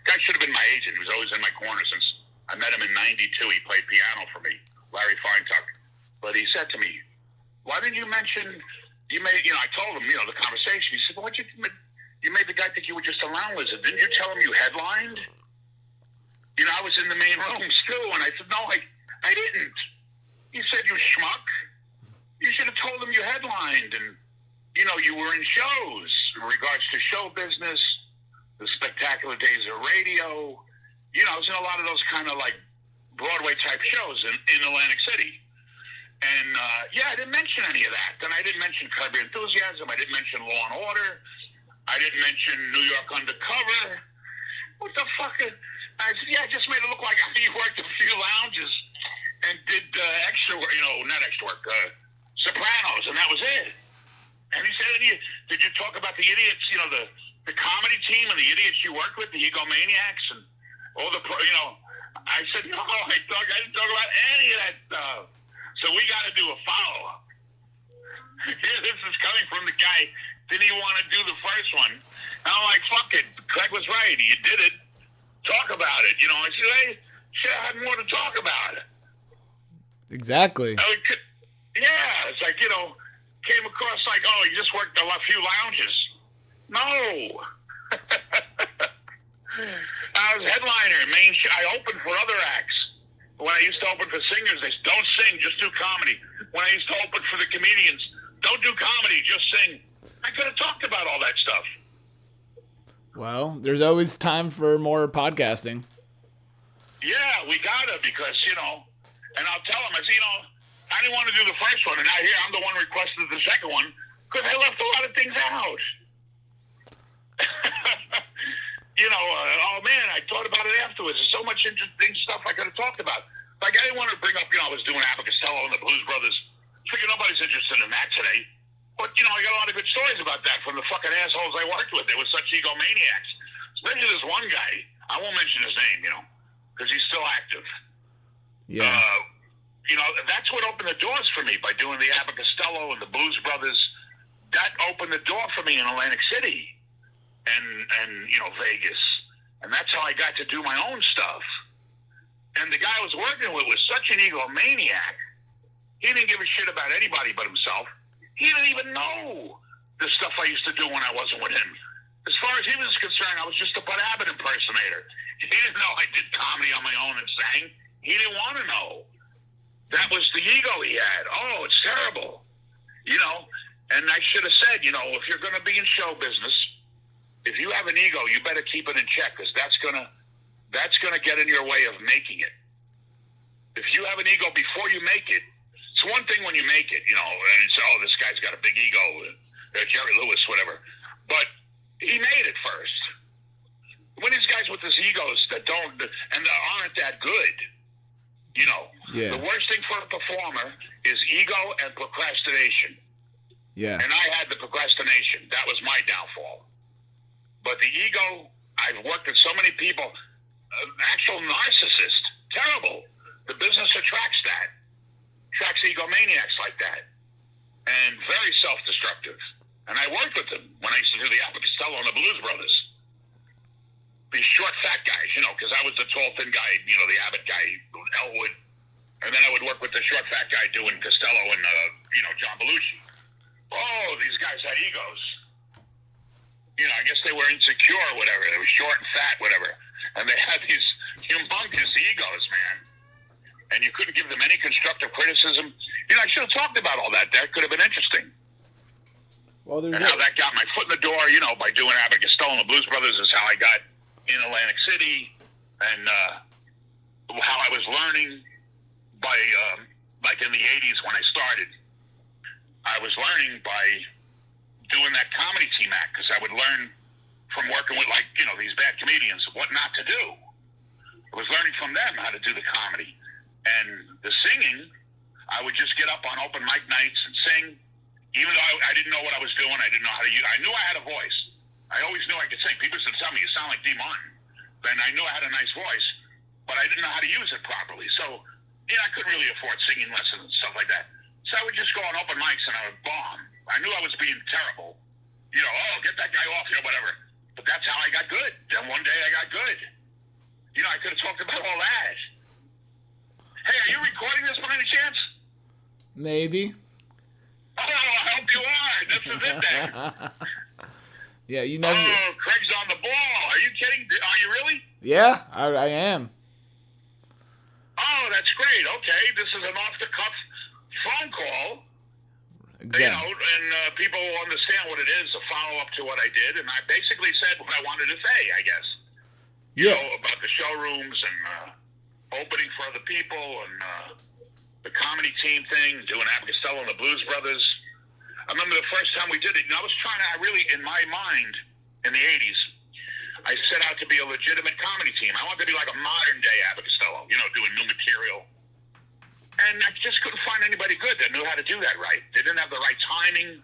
Guy should have been my agent. He was always in my corner since I met him in '92. He played piano for me, Larry Feintuck. But he said to me, "Why didn't you mention you made? You know, I told him, the conversation. He said, "Well, you made the guy think you were just a lounge lizard. Didn't you tell him you headlined?" I was in the main rooms too, and I said, "No, I didn't." He said, "You schmuck. You should have told him you headlined, and you were in shows in regards to show business, the spectacular days of radio. I was in a lot of those kind of like Broadway type shows in Atlantic City." And I didn't mention any of that. Then I didn't mention Curb Your Enthusiasm. I didn't mention Law and Order. I didn't mention New York Undercover. What the fuck? I said, "Yeah, I just made it look like he worked a few lounges and did extra work, not extra work, Sopranos, and that was it." And he said, "Did you talk about the idiots, the comedy team and the idiots you worked with, the egomaniacs and all the I said, "No, I didn't talk about any of that stuff." So we got to do a follow-up. This is coming from the guy, didn't he want to do the first one? And I'm like, fuck it. Craig was right. You did it. Talk about it. I said, "Hey, shit, I had more to talk about." Exactly. Yeah, it's like, came across like, "Oh, you just worked a few lounges." No. I was headliner, main show. I opened for other acts. When I used to open for singers, they said, "Don't sing, just do comedy." When I used to open for the comedians, "Don't do comedy, just sing." I could have talked about all that stuff. Well, there's always time for more podcasting. Yeah, we gotta, because, and I'll tell them, I say, I didn't want to do the first one, and now here I'm the one requested the second one, because I left a lot of things out. Oh man, I thought about it afterwards. There's so much interesting stuff I could have talked about. Like, I didn't want to bring up, I was doing Abbott Costello and the Blues Brothers. Figure nobody's interested in that today. But, I got a lot of good stories about that from the fucking assholes I worked with. They were such egomaniacs. Especially this one guy. I won't mention his name, because he's still active. Yeah. That's what opened the doors for me by doing the Abbott Costello and the Blues Brothers. That opened the door for me in Atlantic City and Vegas. And that's how I got to do my own stuff. And the guy I was working with was such an egomaniac. He didn't give a shit about anybody but himself. He didn't even know the stuff I used to do when I wasn't with him. As far as he was concerned, I was just a Bud Abbott impersonator. He didn't know I did comedy on my own and sang. He didn't want to know. That was the ego he had. Oh, it's terrible. And I should have said, if you're going to be in show business, if you have an ego, you better keep it in check, because that's gonna get in your way of making it. If you have an ego before you make it, it's one thing when you make it, and it's, "Oh, this guy's got a big ego, Jerry Lewis, whatever." But he made it first. When these guys with these egos that don't and aren't that good, Yeah. The worst thing for a performer is ego and procrastination. Yeah. And I had the procrastination. That was my downfall. But the ego, I've worked with so many people, actual narcissist, terrible. The business attracts that. Attracts egomaniacs like that. And very self-destructive. And I worked with them when I used to do the Abbott Costello and the Blues Brothers. These short, fat guys, because I was the tall, thin guy, the Abbott guy, Elwood. And then I would work with the short, fat guy doing Costello and, John Belushi. Oh, these guys had egos. I guess they were insecure or whatever. They were short and fat, whatever. And they had these humongous egos, man. And you couldn't give them any constructive criticism. I should have talked about all that. That could have been interesting. Well, and how that got my foot in the door, by doing Abbott Costello and the Blues Brothers is how I got in Atlantic City. And how I was learning by, like in the 80s when I started, I was learning by doing that comedy team act, because I would learn from working with, these bad comedians, what not to do. I was learning from them how to do the comedy. And the singing, I would just get up on open mic nights and sing, even though I didn't know what I was doing. I didn't know how to use. I knew I had a voice. I always knew I could sing. People used to tell me, "You sound like D. Martin." Then I knew I had a nice voice, but I didn't know how to use it properly. So, I couldn't really afford singing lessons and stuff like that. So I would just go on open mics and I would bomb. I knew I was being terrible. Oh, get that guy off here, whatever. But that's how I got good. Then one day I got good. You know, I could have talked about all that. Hey, are you recording this by any chance? Maybe. Oh, I hope you are. This is it then. Yeah, you never. Oh, Craig's on the ball. Are you kidding? Are you really? Yeah, I am. Oh, that's great. Okay, this is an off-the-cuff phone call. Exactly. You know, and people will understand what it is, a follow-up to what I did. And I basically said what I wanted to say, I guess. You know, about the showrooms and opening for other people and the comedy team thing, doing Abbott Costello and the Blues Brothers. I remember the first time we did it, and I was trying to, in my mind, in the 80s, I set out to be a legitimate comedy team. I wanted to be like a modern-day Abbott Costello, you know, doing new material. And I just couldn't find anybody good that knew how to do that right. They didn't have the right timing.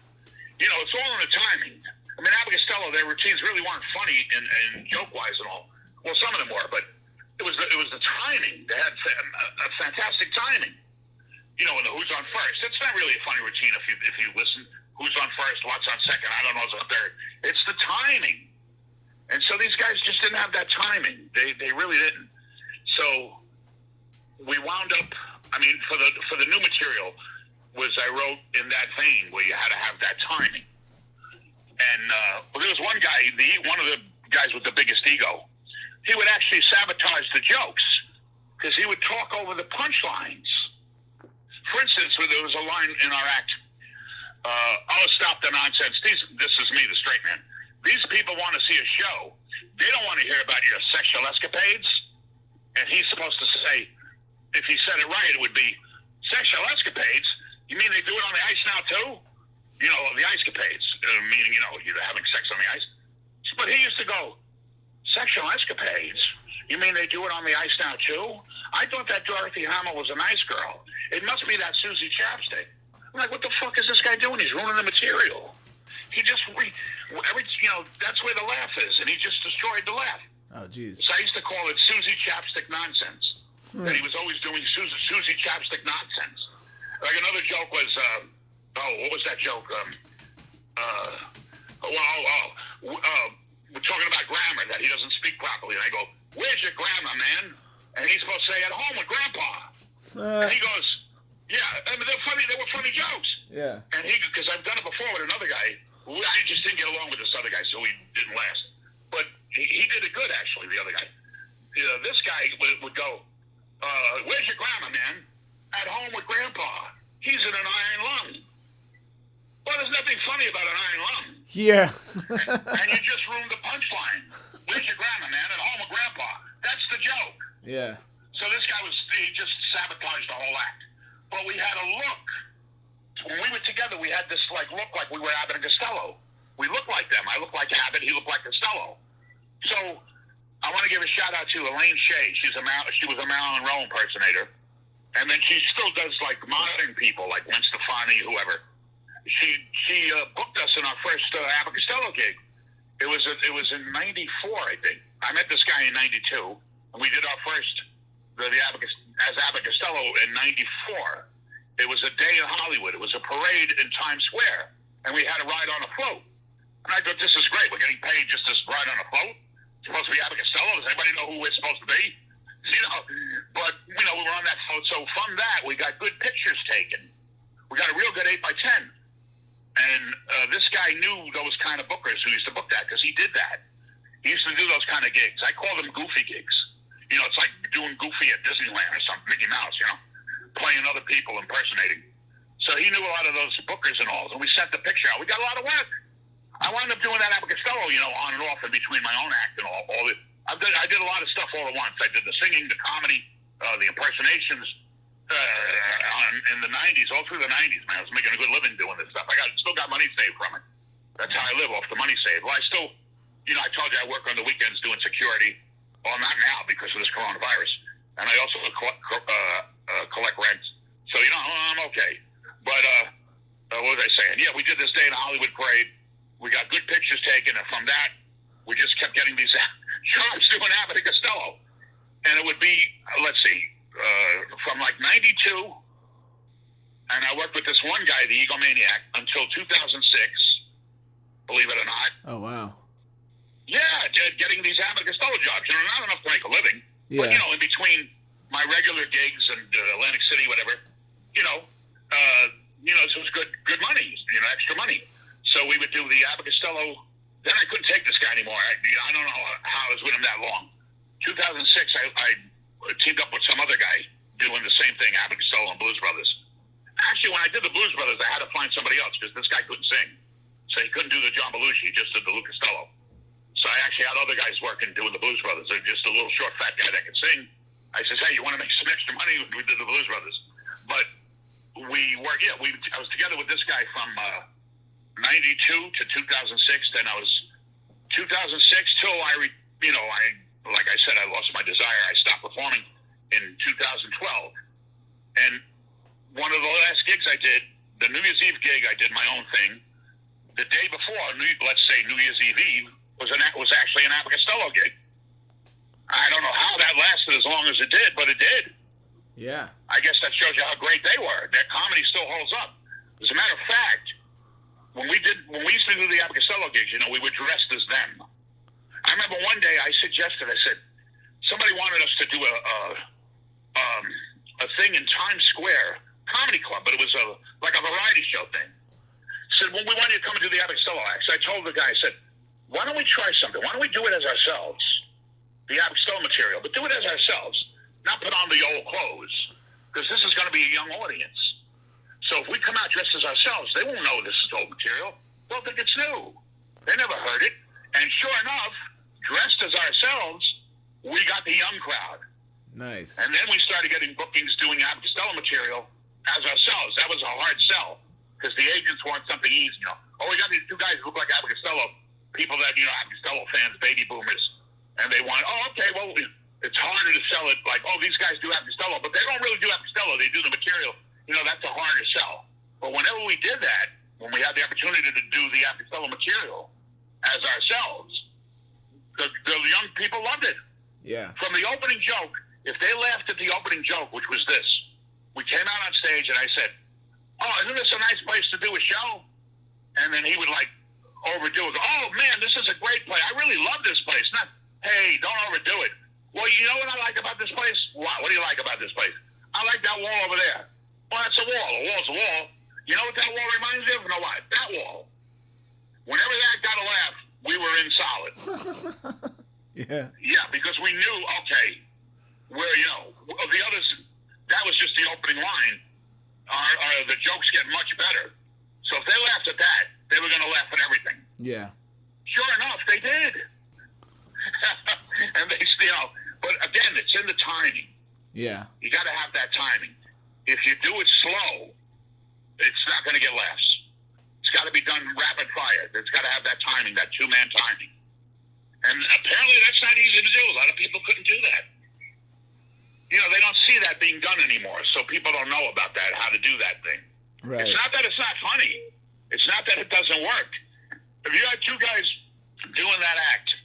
You know, it's all in the timing. I mean, Abbott Costello, their routines really weren't funny and joke-wise and all. Well, some of them were, but it was the timing. They had a fantastic timing. You know, when the Who's on First. It's not really a funny routine if you listen. Who's on first, what's on second, I don't know what's on third. It's the timing. And so these guys just didn't have that timing. They really didn't. So we wound up, I mean, for the new material was I wrote in that vein where you had to have that timing. And well, there was one guy, one of the guys with the biggest ego. He would actually sabotage the jokes because he would talk over the punchlines. For instance, there was a line in our act, I'll stop the nonsense. This is me, the straight man. These people want to see a show. They don't want to hear about your sexual escapades. And he's supposed to say, if he said it right, it would be, sexual escapades? You mean they do it on the ice now, too? You know, the ice-capades, meaning, you know, you're having sex on the ice. But he used to go, sexual escapades? You mean they do it on the ice now, too? I thought that Dorothy Hamill was a nice girl. It must be that Susie Chapstick. I'm like, what the fuck is this guy doing? He's ruining the material. He just, you know, that's where the laugh is, and he just destroyed the laugh. Oh, jeez. So I used to call it Susie Chapstick nonsense. That he was always doing Susie Chapstick nonsense. Like another joke was, what was that joke? We're talking about grammar, that he doesn't speak properly. And I go, where's your grammar, man? And he's supposed to say, at home with Grandpa. And he goes, yeah, I mean, they were funny jokes. Yeah. And because I've done it before with another guy, I just didn't get along with this other guy, so he didn't last. But he did it good, actually, the other guy. This guy would go, where's your grandma, man? At home with Grandpa. He's in an iron lung. Well, there's nothing funny about an iron lung. Yeah. and you just ruined the punchline. Where's your grandma, man? At home with Grandpa. That's the joke. Yeah. So this guy he just sabotaged the whole act. But we had a look. When we were together, we had this look like we were Abbott and Costello. We looked like them. I looked like Abbott. He looked like Costello. So I want to give a shout out to Elaine Shea. She was a Marilyn Monroe impersonator, and then she still does like modern people like Gwen Stefani, whoever. She booked us in our first Abbott Costello gig. It was in '94, I think. I met this guy in '92, and we did our first as Abbott Costello in '94. It was a day in Hollywood. It was a parade in Times Square, and we had a ride on a float. And I thought, this is great. We're getting paid just to ride on a float. It's supposed to be Abbott Costello. Does anybody know who we're supposed to be? You know, but we were on that float. So from that, we got good pictures taken. We got a real good 8x10. And this guy knew those kind of bookers who used to book that because he did that. He used to do those kind of gigs. I call them goofy gigs. You know, it's like doing Goofy at Disneyland or something, Mickey Mouse, you know, playing other people, impersonating. So he knew a lot of those bookers and all. And we sent the picture out. We got a lot of work. I wound up doing that Abbott Costello, you know, on and off in between my own act and all it. I did a lot of stuff all at once. I did the singing, the comedy, the impersonations in the 90s, all through the 90s, man. I was making a good living doing this stuff. Still got money saved from it. That's how I live, off the money saved. Well, I still, you know, I told you I work on the weekends doing security. Well, not now because of this coronavirus. And I also collect rent. So, you know, I'm okay. But what was I saying? Yeah, we did this day in the Hollywood parade. We got good pictures taken. And from that, we just kept getting these jobs doing Abbott and Costello. And it would be, let's see, from like 92. And I worked with this one guy, the egomaniac, until 2006. Believe it or not. Oh, wow. Yeah, getting these Abbott and Costello jobs. Not enough to make a living. Yeah. But, in between my regular gigs and Atlantic City, whatever, so it was good money, extra money. So we would do the Abbott and Costello. Then I couldn't take this guy anymore. I don't know how I was with him that long. 2006, I teamed up with some other guy doing the same thing, Abbott and Costello and Blues Brothers. Actually, when I did the Blues Brothers, I had to find somebody else because this guy couldn't sing. So he couldn't do the John Belushi, he just did the Lou Costello. So I actually had other guys working doing the Blues Brothers. They're just a little short, fat guy that can sing. I says, hey, you want to make some extra money? We did the Blues Brothers. But we worked, I was together with this guy from 92 to 2006. Then I was 2006 till like I said, I lost my desire. I stopped performing in 2012. And one of the last gigs I did, the New Year's Eve gig, I did my own thing. The day before, let's say New Year's Eve, was actually an Abbott and Costello gig. I don't know how that lasted as long as it did, but it did. Yeah. I guess that shows you how great they were. Their comedy still holds up. As a matter of fact, when we used to do the Abbott and Costello gigs, we were dressed as them. I remember one day I said, somebody wanted us to do a thing in Times Square Comedy Club, but it was like a variety show thing. Said, well, we want you to come and do the Abbott and Costello act. So I told the guy, I said, why don't we try something? Why don't we do it as ourselves? The Abbott and Costello material, but do it as ourselves. Not put on the old clothes, because this is going to be a young audience. So if we come out dressed as ourselves, they won't know this is old material. They'll think it's new. They never heard it. And sure enough, dressed as ourselves, we got the young crowd. Nice. And then we started getting bookings doing Abbott and Costello material as ourselves. That was a hard sell, because the agents want something easy. We got these two guys who look like Abbott and Costello, people that, Abbott and Costello fans, baby boomers, and they want, okay, well, it's harder to sell it like, these guys do Abbott and Costello, but they don't really do Abbott and Costello. They do the material. That's a harder sell. But whenever we did that, when we had the opportunity to do the Abbott and Costello material as ourselves, the young people loved it. Yeah. From the opening joke, if they laughed at the opening joke, which was this, we came out on stage and I said, isn't this a nice place to do a show? And then he would overdo it. Oh man, this is a great place. I really love this place. Not, hey, don't overdo it. Well, you know what I like about this place? What do you like about this place? I like that wall over there. Well, that's a wall. A wall's a wall. You know what that wall reminds me of? No, what? That wall. Whenever that got a laugh, we were in solid. Yeah. Yeah, because we knew, okay, the others, that was just the opening line. The jokes get much better. So if they laughed at that, they were going to laugh at everything. Yeah. Sure enough, they did. And but again, it's in the timing. Yeah. You got to have that timing. If you do it slow, it's not going to get laughs. It's got to be done rapid fire. It's got to have that timing, that two-man timing. And apparently that's not easy to do. A lot of people couldn't do that. They don't see that being done anymore, so people don't know about that, how to do that thing. Right. It's not that it's not funny. It's not that it doesn't work. If you had two guys doing that act,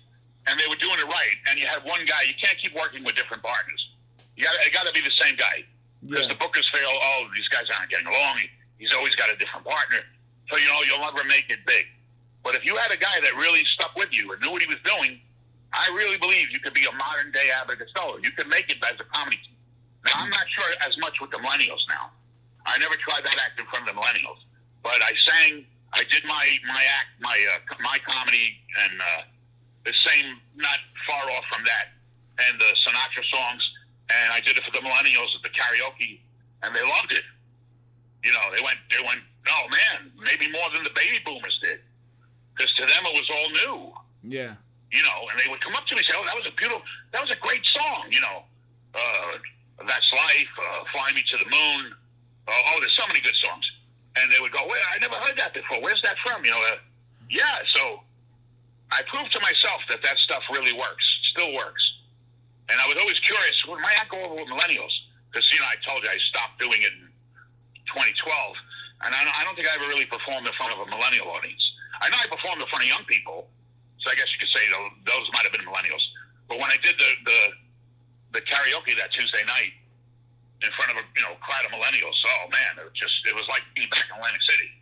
and they were doing it right, and you had one guy, you can't keep working with different partners. It got to be the same guy. Because the bookers feel, these guys aren't getting along. He's always got a different partner. So, you'll never make it big. But if you had a guy that really stuck with you and knew what he was doing, I really believe you could be a modern-day Abbott and Costello. You could make it as a comedy team. Now, I'm not sure as much with the millennials now. I never tried that act in front of the millennials. But I did my act, my comedy, and the same, not far off from that, and the Sinatra songs, and I did it for the millennials at the karaoke, and they loved it. They went, oh man, maybe more than the baby boomers did, because to them it was all new. Yeah. And they would come up to me and say, that was a great song, That's Life, Fly Me to the Moon. There's so many good songs. And they would go, well, I never heard that before. Where's that from? Yeah, so I proved to myself that stuff really works, still works. And I was always curious, would my act go over with millennials? Because, I told you I stopped doing it in 2012. And I don't think I ever really performed in front of a millennial audience. I know I performed in front of young people, so I guess you could say those might have been millennials. But when I did the karaoke that Tuesday night in front of a crowd of millennials, oh man, it was like being back in Atlantic City.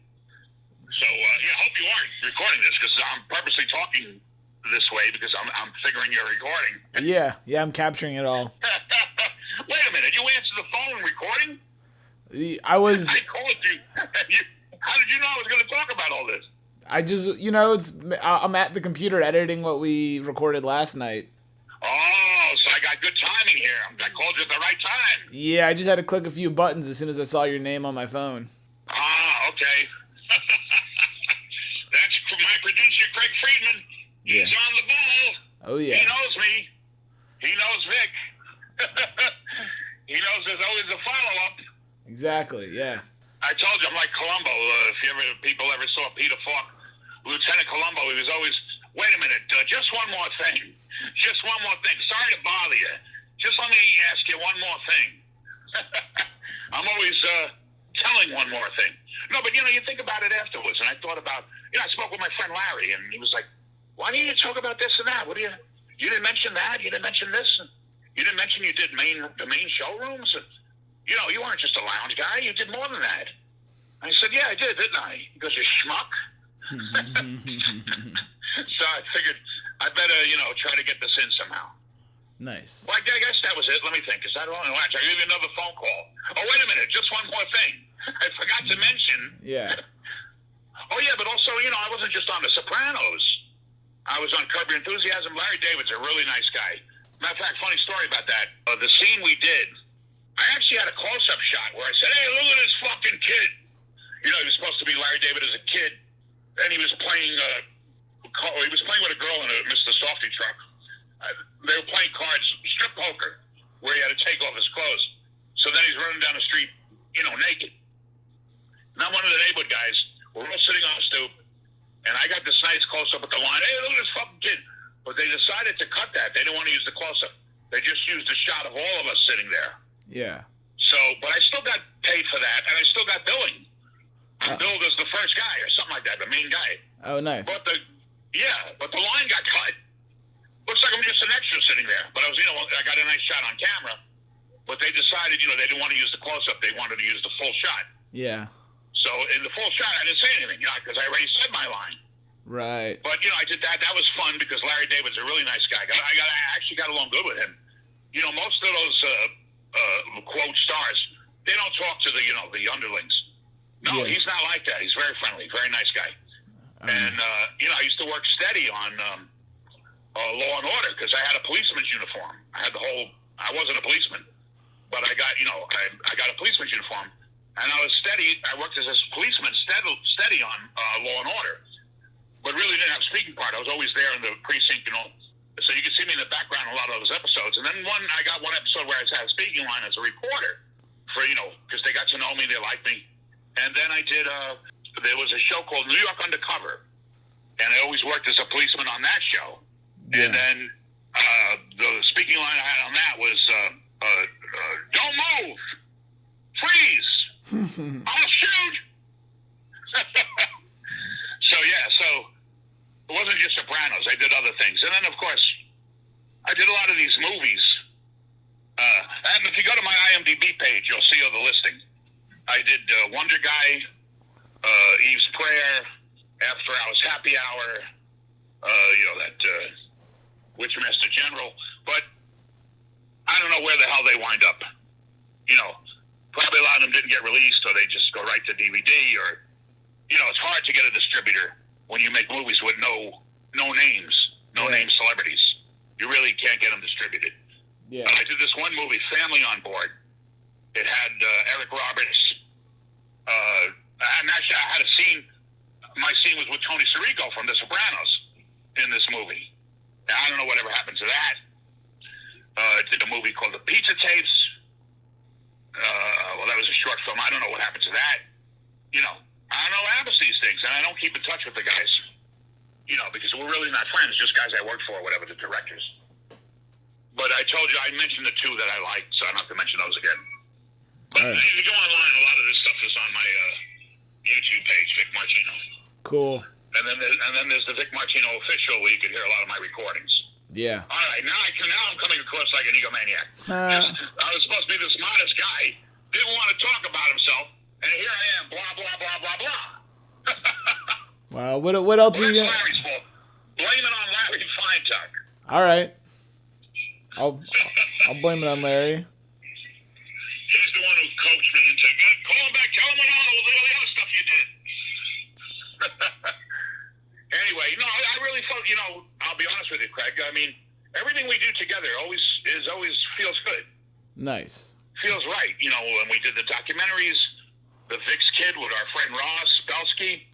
So I hope you aren't recording this, because I'm purposely talking this way because I'm figuring you're recording. Yeah, I'm capturing it all. Wait a minute, you answered the phone recording? I was. I called you. How did you know I was going to talk about all this? I just, I'm at the computer editing what we recorded last night. Oh, so I got good timing here. I called you at the right time. Yeah, I just had to click a few buttons as soon as I saw your name on my phone. Ah, okay. That's my producer, Craig Friedman. He's on the ball. Oh, yeah. He knows me. He knows Vic. He knows there's always a follow-up. Exactly, yeah. I told you, I'm like Columbo. If people ever saw Peter Falk, Lieutenant Columbo, he was always, wait a minute, just one more thing. Just one more thing. Sorry to bother you. Just let me ask you one more thing. I'm always telling one more thing. No, but, you think about it afterwards. And I thought about, I spoke with my friend Larry, and he was like, why didn't you talk about this and that? You didn't mention that? You didn't mention this? You didn't mention you did the main showrooms? You weren't just a lounge guy. You did more than that. I said, yeah, I did, didn't I? He goes, you schmuck. So I figured I better, try to get this in somehow. Nice. Well, I guess that was it. Let me think. Is that all? I'll give you another phone call. Oh, wait a minute. Just one more thing. I forgot to mention. Yeah. Oh, yeah, but also, I wasn't just on The Sopranos. I was on Curb Your Enthusiasm. Larry David's a really nice guy. Matter of fact, funny story about that. The scene we did, I actually had a close-up shot where I said, hey, look at this fucking kid. He was supposed to be Larry David as a kid, and he was playing with a girl in a Mr. Softy truck. They were playing cards, strip poker, where he had to take off his clothes. So then he's running down the street, naked. Now one of the neighborhood guys, we're all sitting on a stoop, and I got this nice close-up at the line. Hey, look at this fucking kid. But they decided to cut that. They didn't want to use the close-up. They just used a shot of all of us sitting there. Yeah. So, but I still got paid for that, and I still got billing. I'm billed as the first guy or something like that, the main guy. Oh, nice. But the line got cut. Looks like I'm just an extra sitting there. But I got a nice shot on camera. But they decided, they didn't want to use the close-up. They wanted to use the full shot. Yeah. So in the full shot, I didn't say anything, because I already said my line. Right. But, I did that. That was fun because Larry David's a really nice guy. I actually got along good with him. Most of those quote stars, they don't talk to the underlings. No, Yeah. He's not like that. He's very friendly, very nice guy. And, I used to work steady on Law and Order because I had a policeman's uniform. I wasn't a policeman, but I got, I got a policeman's uniform. And I was steady. I worked as a policeman steady on Law and Order, but really didn't have a speaking part. I was always there in the precinct, so you could see me in the background in a lot of those episodes. And then I got one episode where I had a speaking line as a reporter for, because they got to know me, they liked me. And then I did, there was a show called New York Undercover, and I always worked as a policeman on that show. Yeah. And then the speaking line I had on that was, don't move, freeze, I'll shoot. So it wasn't just Sopranos. I did other things. And then, of course, I did a lot of these movies. And if you go to my IMDb page, you'll see all the listing. I did Wonder Guy, Eve's Prayer, After Hours Happy Hour, that Witchmaster General. But I don't know where the hell they wind up. Probably a lot of them didn't get released, or they just go right to DVD, or, it's hard to get a distributor when you make movies with no names, name celebrities. You really can't get them distributed. Yeah. I did this one movie, Family on Board. It had Eric Roberts. And actually, I had a scene. My scene was with Tony Sirico from The Sopranos in this movie. Now, I don't know whatever happened to that. I did a movie called The Pizza Tapes. Well, that was a short film. I don't know what happened to that. I don't know what happens to these things, and I don't keep in touch with the guys. Because we're really not friends, just guys I work for, whatever, the directors. But I told you, I mentioned the two that I liked, so I don't have to mention those again. But if you go online, a lot of this stuff is on my YouTube page, Vic Martino. Cool. And then there's the Vic Martino official, where you can hear a lot of my recordings. Yeah. All right, now I'm coming across like an egomaniac. I was supposed to be the smartest guy, didn't want to talk about himself, and here I am, blah, blah, blah, blah, blah. Wow, what else are you... That's Larry's fault. Blame it on Larry All right. I'll blame it on Larry. He's the one who coached me and said, "Call him back, tell him all the other stuff you did." Anyway, no, I really felt, I'll be honest with you, Craig. I mean, everything we do together always feels good. Nice. Feels right. When we did the documentaries, the Vix Kid with our friend Ross Belsky,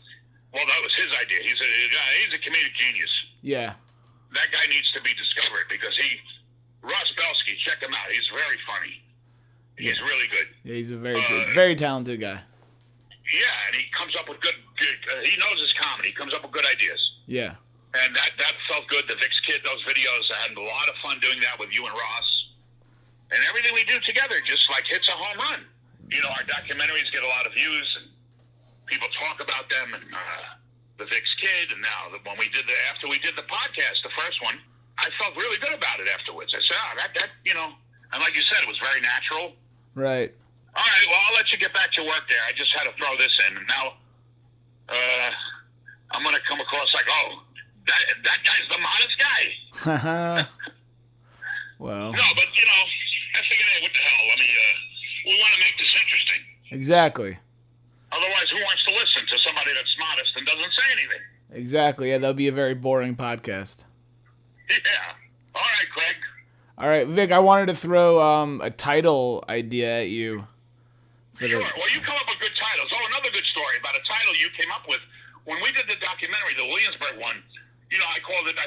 well, that was his idea. He's a comedic genius. Yeah. That guy needs to be discovered because Ross Belsky, check him out. He's very funny. He's really good. Yeah, he's a very talented guy. Yeah, and he comes up with good he knows his comedy. He comes up with good ideas. Yeah. And that felt good. The Vix Kid, those videos, I had a lot of fun doing that with you and Ross. And everything we do together just like hits a home run. Our documentaries get a lot of views, and people talk about them, and the Vix Kid, and now after we did the podcast, the first one, I felt really good about it afterwards. I said, and like you said, it was very natural. Right. All right, well, I'll let you get back to work there. I just had to throw this in, and now I'm going to come across like, that guy's the modest guy. Well. No, but, I figured, hey, what the hell? I mean, we want to make this interesting. Exactly. Otherwise, who wants to listen to somebody that's modest and doesn't say anything? Exactly. Yeah, that'll be a very boring podcast. Yeah. All right, Craig. All right, Vic, I wanted to throw a title idea at you. Sure. Well, you come up with good titles. Oh, another good story about a title you came up with. When we did the documentary, the Williamsburg one, I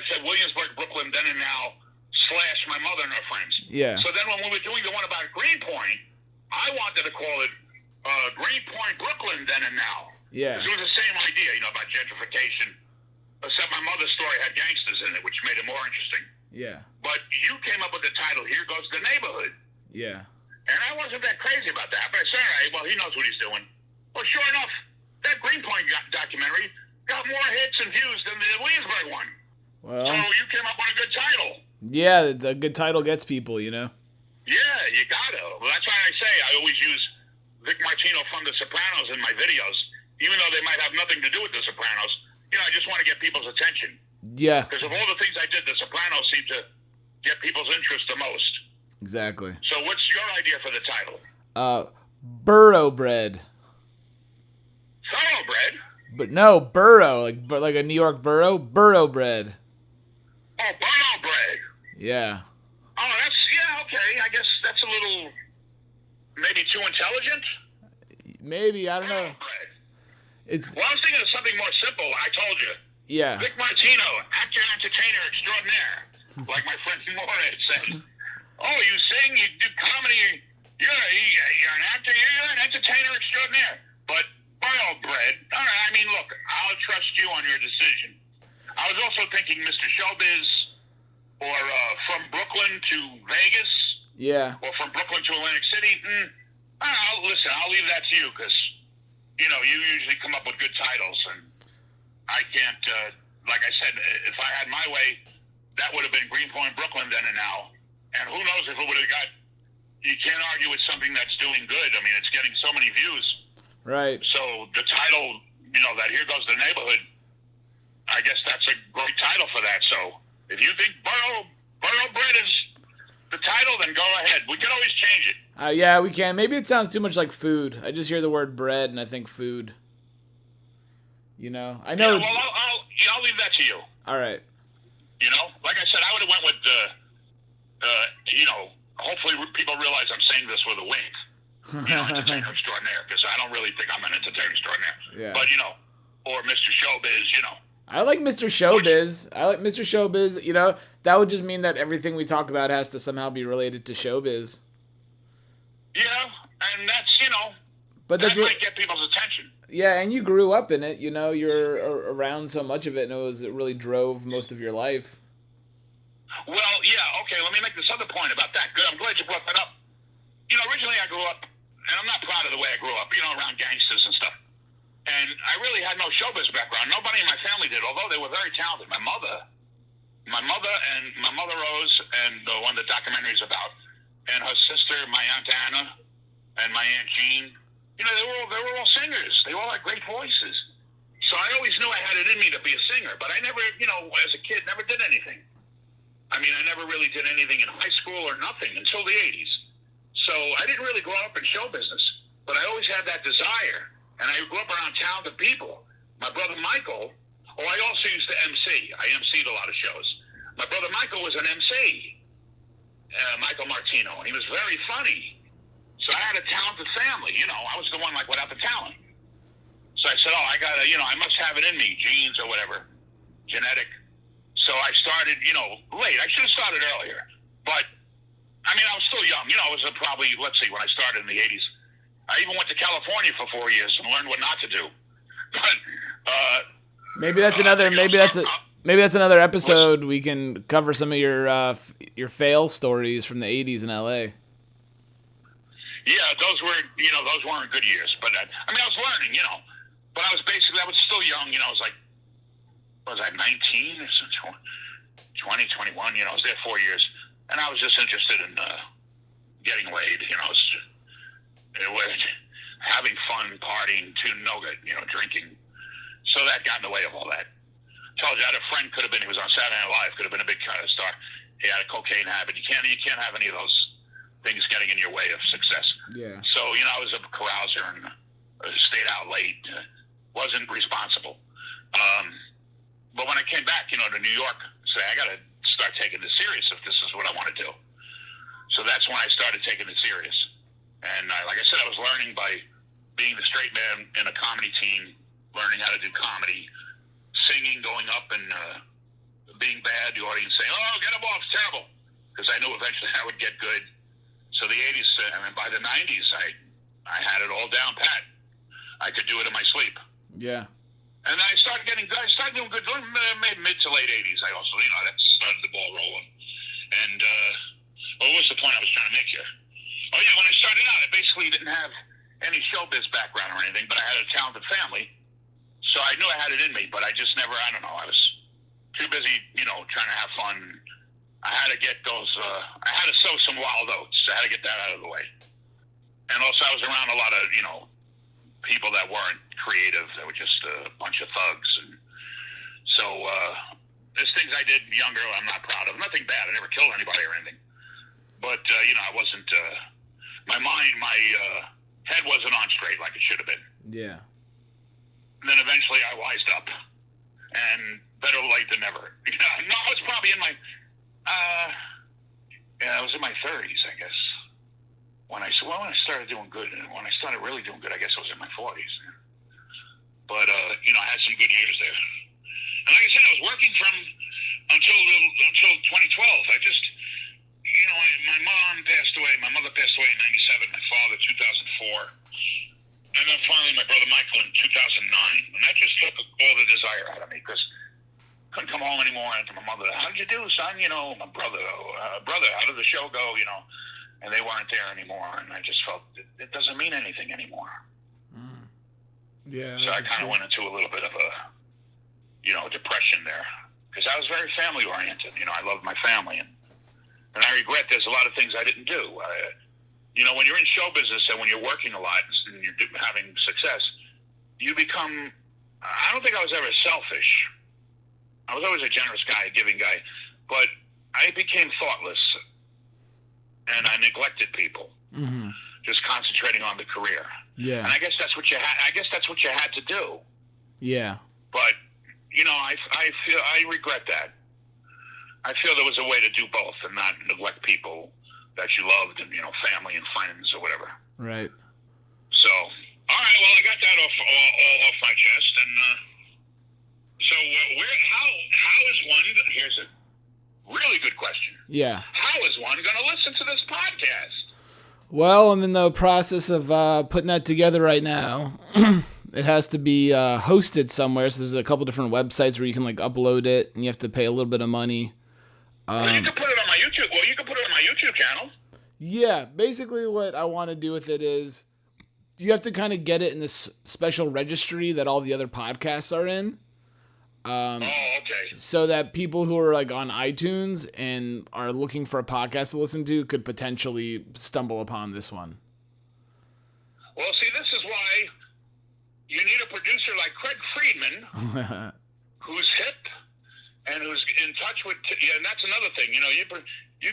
said Williamsburg, Brooklyn, then and now, / my mother and her friends. Yeah. So then when we were doing the one about Greenpoint, I wanted to call it Greenpoint, Brooklyn, then and now. Yeah. Because it was the same idea, about gentrification, except my mother's story had gangsters in it, which made it more interesting. Yeah. But you came up with the title, Here Goes the Neighborhood. Yeah. And I wasn't that crazy about that. But I said, all right, well, he knows what he's doing. Well, sure enough, that Greenpoint documentary got more hits and views than the Williamsburg one. Well. So you came up with a good title. Yeah, a good title gets people, Yeah, you gotta. Well, that's why I say I always use Vic Martino from The Sopranos in my videos, even though they might have nothing to do with The Sopranos. I just want to get people's attention. Yeah. Because of all the things I did, The Sopranos seemed to get people's interest the most. Exactly. So what's your idea for the title? Burro bread. Thoroughbred? But no, burro, like a New York burro. Burro bread. Oh, burro bread. Yeah. Oh, okay. I guess that's a little, maybe too intelligent? Maybe, I don't know. Bread. Well, I was thinking of something more simple. I told you. Yeah. Vic Martino, actor, entertainer extraordinaire. Like my friend Maura had said. Oh, you sing, you do comedy, you're an actor, you're an entertainer extraordinaire. But burro bread, all right, I mean, look, I'll trust you on your decision. I was also thinking Mr. Showbiz, or from Brooklyn to Vegas. Yeah. Or from Brooklyn to Atlantic City. Listen, I'll leave that to you, because, you usually come up with good titles, and I can't, like I said, if I had my way, that would have been Greenpoint, Brooklyn, then and now. And who knows if it would have got, you can't argue with something that's doing good. I mean, it's getting so many views. Right. So the title, that Here Goes the Neighborhood, I guess that's a great title for that. So if you think burro bread is the title, then go ahead. We can always change it. Yeah, we can. Maybe it sounds too much like food. I just hear the word bread and I think food. I know. Yeah, well, I'll leave that to you. All right. Like I said, I would have went with hopefully people realize I'm saying this with a wink. Entertainer extraordinaire, because I don't really think I'm an entertainer extraordinaire. Yeah. But, or Mr. Showbiz, I like Mr. Showbiz. That would just mean that everything we talk about has to somehow be related to showbiz. Yeah, and that's, but that might get people's attention. Yeah, and you grew up in it, you're around so much of it, and it really drove most of your life. Well, yeah, okay, let me make this other point about that. Good, I'm glad you brought that up. Originally I grew up, and I'm not proud of the way I grew up, around gangsters and stuff. And I really had no showbiz background. Nobody in my family did, although they were very talented. My mother Rose, and the one the documentary is about, and her sister, my Aunt Anna, and my Aunt Jean, they were all singers. They all had great voices. So I always knew I had it in me to be a singer, but I never, as a kid, never did anything. I mean, I never really did anything in high school or nothing until the 80s. So I didn't really grow up in show business, but I always had that desire. And I grew up around talented people. My brother Michael, I also used to MC. I MC'd a lot of shows. My brother Michael was an MC, Michael Martino, and he was very funny. So I had a talented family. I was the one like without the talent. So I said, I gotta, I must have it in me, genes or whatever, genetic. So I started, late. I should have started earlier. But, I mean, I was still young. I was probably, let's see, when I started in the 80s. I even went to California for 4 years and learned what not to do. But, maybe that's another episode. We can cover some of your fail stories from the 80s in LA. Yeah, those weren't good years. But, I was learning, But I was still young, I was like, was I 19 or 20, 21? I was there 4 years, and I was just interested in getting laid. It was having fun, partying, to no good, drinking. So that got in the way of all that. Told you I had a friend, he was on Saturday Night Live, could have been a big kind of star. He had a cocaine habit. You can't have any of those things getting in your way of success. Yeah. So I was a carouser and stayed out late. Wasn't responsible. But when I came back, to New York, I got to start taking this serious if this is what I want to do. So that's when I started taking it serious. And like I said, I was learning by being the straight man in a comedy team, learning how to do comedy, singing, going up and being bad, the audience saying, "Oh, get him off, it's terrible," because I knew eventually I would get good. So the 80s, by the 90s, I had it all down pat. I could do it in my sleep. Yeah. And I started doing good, mid to late 80s. I also, that started the ball rolling. And, what was the point I was trying to make here? Oh, yeah, when I started out, I basically didn't have any showbiz background or anything, but I had a talented family. So I knew I had it in me, but I just never, I was too busy, trying to have fun. I had to get those, I had to sow some wild oats. I had to get that out of the way. And also I was around a lot of, people that weren't creative. They were just a bunch of thugs. And so there's things I did younger I'm not proud of. Nothing bad. I never killed anybody or anything. But, I wasn't, my head wasn't on straight like it should have been. Yeah. And then eventually I wised up. And better late than never. No, I was probably in my, I was in my 30s, I guess. When I started doing good, and when I started really doing good, I guess I was in my 40s. But, I had some good years there. And like I said, I was working until 2012. I just, my mom passed away. My mother passed away in 97. My father, 2004. And then finally my brother Michael in 2009. And that just took all the desire out of me because I couldn't come home anymore. And to my mother, "How did you do, son?" My brother, how did the show go? And they weren't there anymore, and I just felt it doesn't mean anything anymore. Mm. Yeah. So I kind of went into a little bit of a, depression there, because I was very family oriented. I loved my family, and I regret there's a lot of things I didn't do. When you're in show business and when you're working a lot and you're having success, you become. I don't think I was ever selfish. I was always a generous guy, a giving guy, but I became thoughtless. And I neglected people, just concentrating on the career. Yeah. And I guess that's what you had to do. Yeah. But I regret that. I feel there was a way to do both and not neglect people that you loved and family and friends or whatever. Right. So, all right. Well, I got that all off my chest, and so how is one? Here's a really good question. Yeah. How is one going to listen to this podcast? Well, I'm in the process of putting that together right now. It has to be hosted somewhere, so there's a couple different websites where you can upload it, and you have to pay a little bit of money. Well, you can put it on my YouTube. Well, you can put it on my YouTube channel. Yeah, basically what I want to do with it is you have to kind of get it in this special registry that all the other podcasts are in. Okay. So that people who are on iTunes and are looking for a podcast to listen to could potentially stumble upon this one. Well, see, this is why you need a producer like Craig Friedman, who's hip and who's in touch with, and that's another thing. You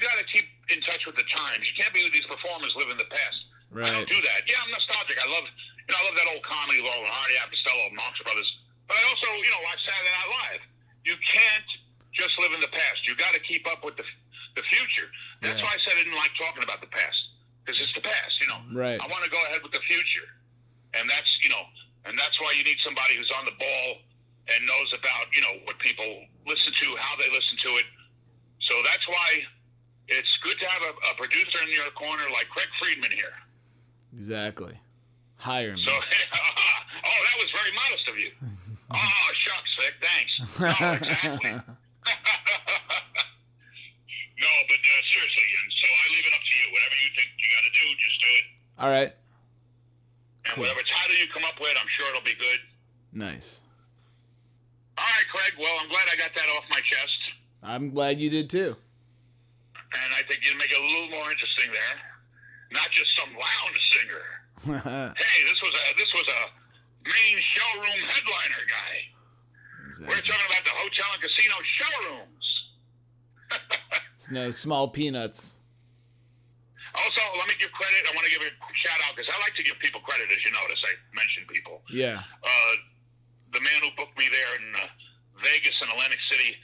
got to keep in touch with the times. You can't be with these performers live in the past. Right. I don't do that. Yeah, I'm nostalgic. I love that old comedy, Laurel and Hardy, Costello, Marx Brothers. But I also, watch Saturday Night Live. You can't just live in the past. You got to keep up with the future. That's why I said I didn't like talking about the past, because it's the past. Right. I want to go ahead with the future, and that's why you need somebody who's on the ball and knows about what people listen to, how they listen to it. So that's why it's good to have a producer in your corner like Craig Friedman here. Exactly. Hire me. So, that was very modest of you. Oh, shucks, Vic, thanks. No, exactly. No, but seriously, and so I leave it up to you. Whatever you think you got to do, just do it. All right. And whatever title you come up with, I'm sure it'll be good. Nice. All right, Craig. Well, I'm glad I got that off my chest. I'm glad you did too. And I think you'd make it a little more interesting there. Not just some lounge singer. Hey, this was a main showroom headliner guy. Exactly. We're talking about the hotel and casino showrooms. It's no small peanuts. Also, let me give credit. I want to give a shout out because I like to give people credit, as you notice. I mention people. Yeah. The man who booked me there in Vegas and Atlantic City,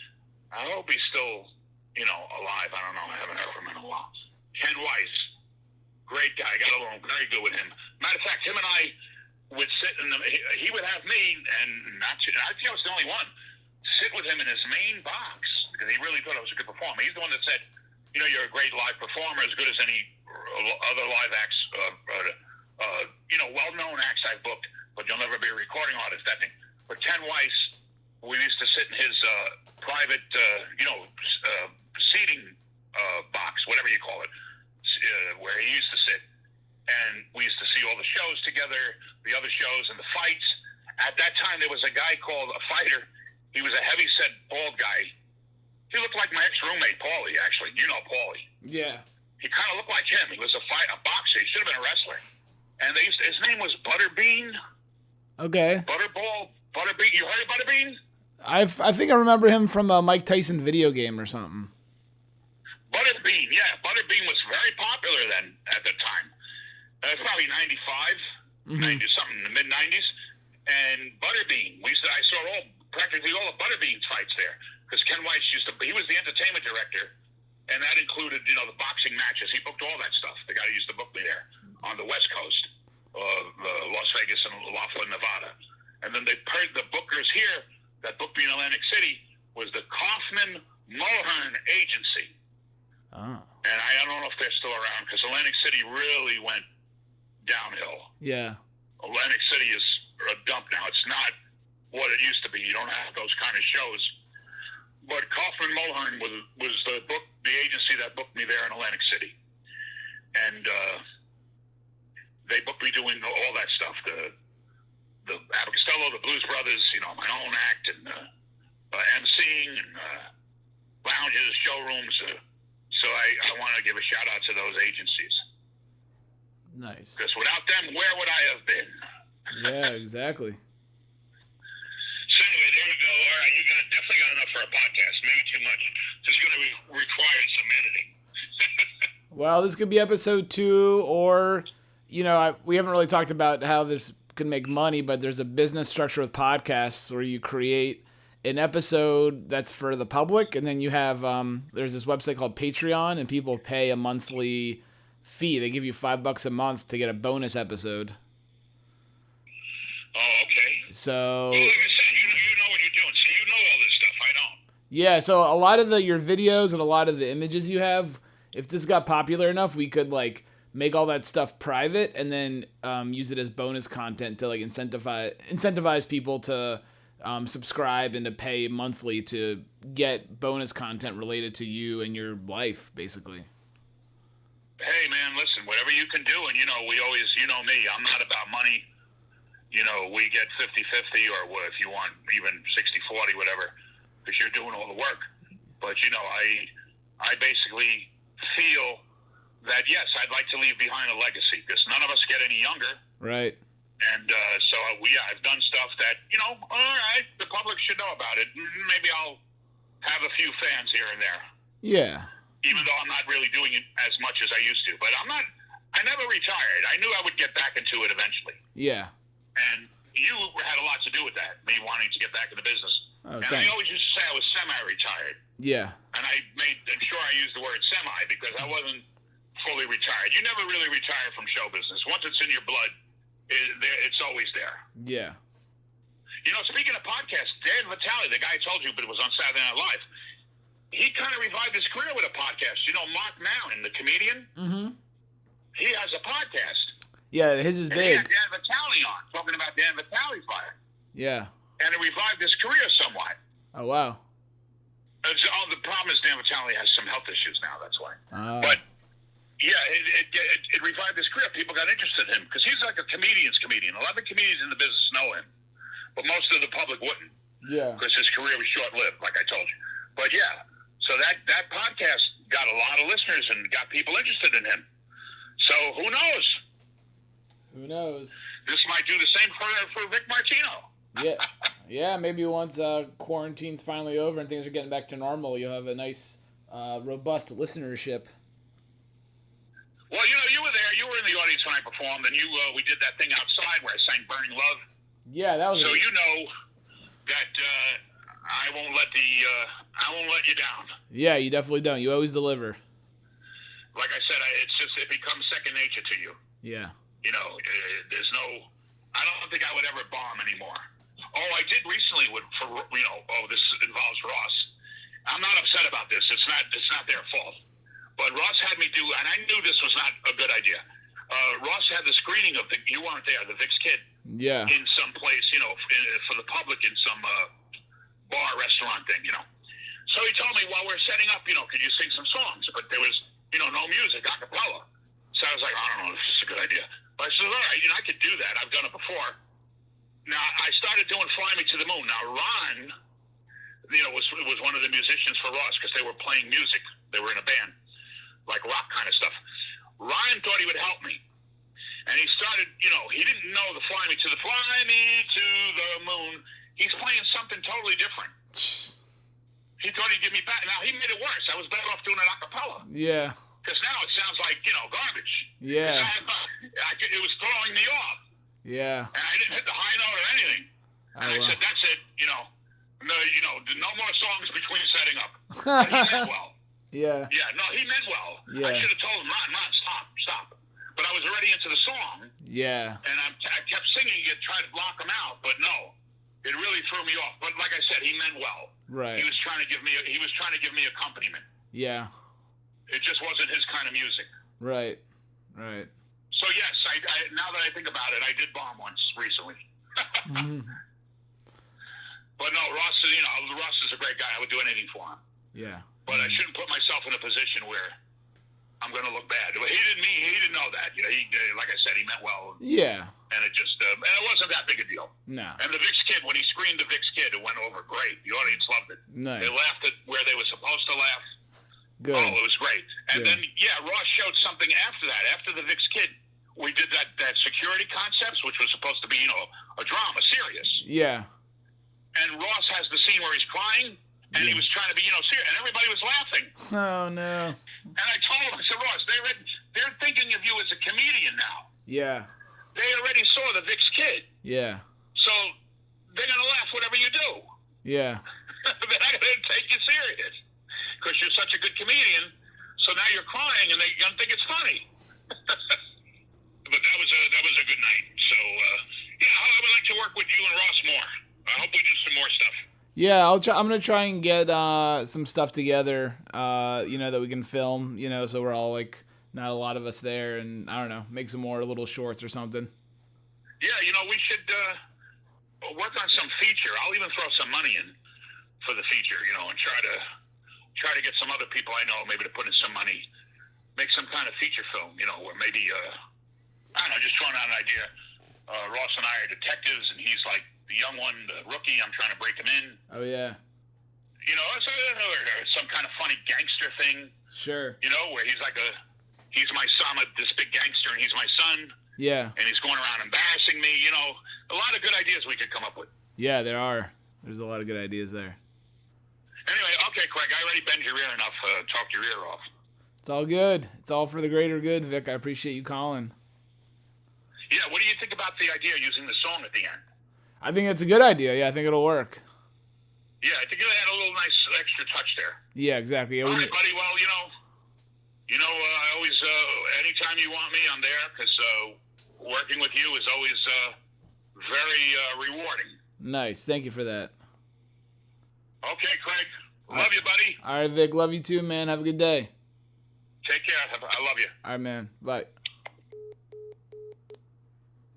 I hope he's still, alive. I don't know. I haven't heard from him in a while. Ken Weiss, great guy. I got along very good with him. Matter of fact, him and I would sit he would have me, and I think I was the only one, sit with him in his main box because he really thought I was a good performer. He's the one that said, you're a great live performer, as good as any other live acts, well-known acts I've booked, but you'll never be a recording artist, that thing. But Ken Weiss, we used to sit in his private, seating box, whatever you call it, where he used to sit. And we used to see all the shows together, the other shows and the fights. At that time, there was a guy called a fighter. He was a heavy-set, bald guy. He looked like my ex-roommate, Paulie, actually. You know Paulie. Yeah. He kind of looked like him. He was a boxer. He should have been a wrestler. And his name was Butterbean. Okay. Butterbean. You heard of Butterbean? I think I remember him from a Mike Tyson video game or something. Butterbean, yeah. Butterbean was very popular then at the time. It was probably 95, 90-something, in the mid-90s. And Butterbean, I saw practically all the Butterbean fights there. Because Ken Weiss he was the entertainment director, and that included, the boxing matches. He booked all that stuff. The guy who used to book me there on the West Coast, Las Vegas and Laughlin, Nevada. And then the bookers here that booked me in Atlantic City was the Kaufman Mulhern Agency. Oh. And I don't know if they're still around because Atlantic City really went downhill. Yeah. Atlantic City is a dump now. It's not what it used to be. You don't have those kind of shows. But Kaufman Mulhern was the agency that booked me there in Atlantic City. And they booked me doing all that stuff. The Abbott Costello, the Blues Brothers, my own act, and emceeing, and lounges, showrooms. So I want to give a shout out to those agencies. Nice. Because without them, where would I have been? Yeah, exactly. So anyway, there we go. All right, definitely got enough for a podcast. Maybe too much. It's going to require some editing. Well, this could be episode 2, or, we haven't really talked about how this could make money, but there's a business structure with podcasts where you create an episode that's for the public, and then you have, there's this website called Patreon, and people pay a monthly fee. They give you $5 a month to get a bonus episode. Oh, okay. So, well, like I said, you know what you're doing. So you know all this stuff. I don't. Yeah, so a lot of your videos and a lot of the images you have, if this got popular enough, we could make all that stuff private and then use it as bonus content to incentivize people to subscribe and to pay monthly to get bonus content related to you and your life, basically. Hey, man, listen, whatever you can do, and we always, me, I'm not about money. We get 50-50 or if you want even 60-40, whatever, because you're doing all the work. But, I basically feel that, yes, I'd like to leave behind a legacy because none of us get any younger. Right. And I've done stuff that, all right, the public should know about it. Maybe I'll have a few fans here and there. Yeah. Even though I'm not really doing it as much as I used to. But I never retired. I knew I would get back into it eventually. Yeah. And you had a lot to do with that, me wanting to get back in the business. Oh, and I always used to say I was semi-retired. Yeah. And I made sure I used the word semi because I wasn't fully retired. You never really retire from show business. Once it's in your blood, it's always there. Yeah. You know, speaking of podcasts, Dan Vitale, the guy I told you, but it was on Saturday Night Live, he kind of revived his career with a podcast. You know, Mark Maron, the comedian, he has a podcast. Yeah, his is and big. He had Dan Vitale on, talking about Dan Vitale's life. Yeah. And it revived his career somewhat. Oh, wow. The problem is Dan Vitale has some health issues now, that's why. But, yeah, it revived his career. People got interested in him because he's like a comedian's comedian. A lot of comedians in the business know him, but most of the public wouldn't. Yeah. Because his career was short-lived, like I told you. But, yeah, so that podcast got a lot of listeners and got people interested in him. So who knows? Who knows? This might do the same for Vic Martino. Yeah, yeah. Maybe once quarantine's finally over and things are getting back to normal, you'll have a nice, robust listenership. Well, you know, you were there. You were in the audience when I performed, and we did that thing outside where I sang "Burning Love." Yeah, that was. So you know that I won't let you down. Yeah, you definitely don't. You always deliver. Like I said, it becomes second nature to you. Yeah. You know, there's no. I don't think I would ever bomb anymore. Oh, I did recently this involves Ross. I'm not upset about this. It's not their fault. But Ross had me do, and I knew this was not a good idea. Ross had the screening of you weren't there, the Vic's Kid. Yeah. In some place, you know, for the public in some bar, restaurant thing, you know. So he told me while we're setting up, you know, could you sing some songs? But there was, you know, no music, a cappella. So I was like, I don't know, this is a good idea. But I said, all right, you know, I could do that. I've done it before. Now, I started doing Fly Me to the Moon. Now, Ron, you know, was one of the musicians for Ross because they were playing music. They were in a band, like rock kind of stuff. Ryan thought he would help me. And he started, you know, he didn't know the Fly Me to the Moon. He's playing something totally different. He thought he'd give me back. Now, he made it worse. I was better off doing it a cappella. Yeah. Because now it sounds like, you know, garbage. Yeah. It was throwing me off. Yeah. And I didn't hit the high note or anything. And I said, that's it, you know. No more songs between setting up. But he meant well. Yeah. Yeah, no, he meant well. Yeah. I should have told him, Ron, stop. But I was already into the song. Yeah. And I kept singing it, trying to block him out. But no, it really threw me off. But like I said, he meant well. Right. He was trying to give me accompaniment. Yeah. It just wasn't his kind of music. Right. So yes, I now that I think about it, I did bomb once recently. But no, Ross is a great guy. I would do anything for him. Yeah. But I shouldn't put myself in a position where I'm going to look bad. But he didn't know that. You know, like I said, he meant well. Yeah. And it just, and it wasn't that big a deal. No. And the Vic's Kid, when he screened the Vic's Kid, it went over great. The audience loved it. Nice. They laughed at where they were supposed to laugh. Good. Oh, it was great. And Good. then, Ross showed something after that. After the Vic's Kid, we did that security concepts, which was supposed to be, you know, a drama, serious. Yeah. And Ross has the scene where he's crying, and he was trying to be, you know, serious, and everybody was laughing. Oh, no. And I told him, I said, Ross, they're thinking of you as a comedian now. Yeah. They already saw the Vic's Kid. Yeah. So they're going to laugh whatever you do. Yeah. They're not going to take you serious because you're such a good comedian. So now you're crying, and they're going to think it's funny. But that was a good night. So, I would like to work with you and Ross more. I hope we do some more stuff. Yeah, I'm gonna try and get some stuff together, you know, that we can film, you know, so we're all like not a lot of us there, and I don't know, make some more little shorts or something. Yeah, you know, we should work on some feature. I'll even throw some money in for the feature, you know, and try to get some other people I know maybe to put in some money, make some kind of feature film, you know, where maybe I don't know, just throwing out an idea. Ross and I are detectives, and he's like the young one, the rookie. I'm trying to break him in. Oh, yeah. You know, or some kind of funny gangster thing. Sure. You know, where he's my son, this big gangster, and he's my son. Yeah. And he's going around embarrassing me. You know, a lot of good ideas we could come up with. Yeah, there are. There's a lot of good ideas there. Anyway, okay, Craig, I already bent your ear enough. Talk your ear off. It's all good. It's all for the greater good, Vic. I appreciate you calling. Yeah, what do you think about the idea of using the song at the end? I think it's a good idea. Yeah, I think it'll work. Yeah, I think it had a little nice extra touch there. Yeah, exactly. Yeah, all right, buddy. Well, I always, anytime you want me, I'm there, because working with you is always very rewarding. Nice. Thank you for that. Okay, Craig. Love you, buddy. All right, Vic. Love you too, man. Have a good day. Take care. I love you. All right, man. Bye.